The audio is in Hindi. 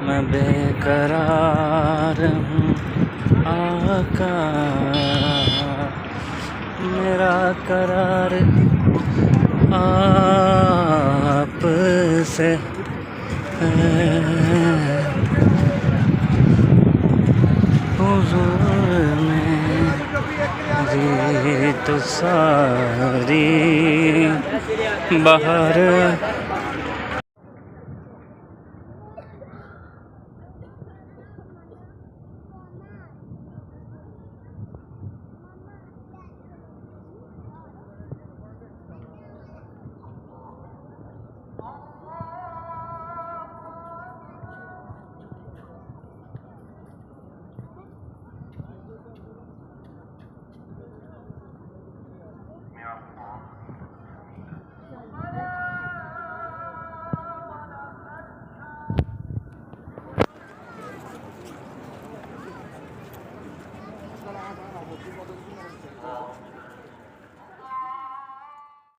मैं बेकरार हूँ आका, मेरा करार आप से है। हुजूर में जी तो सारी बाहर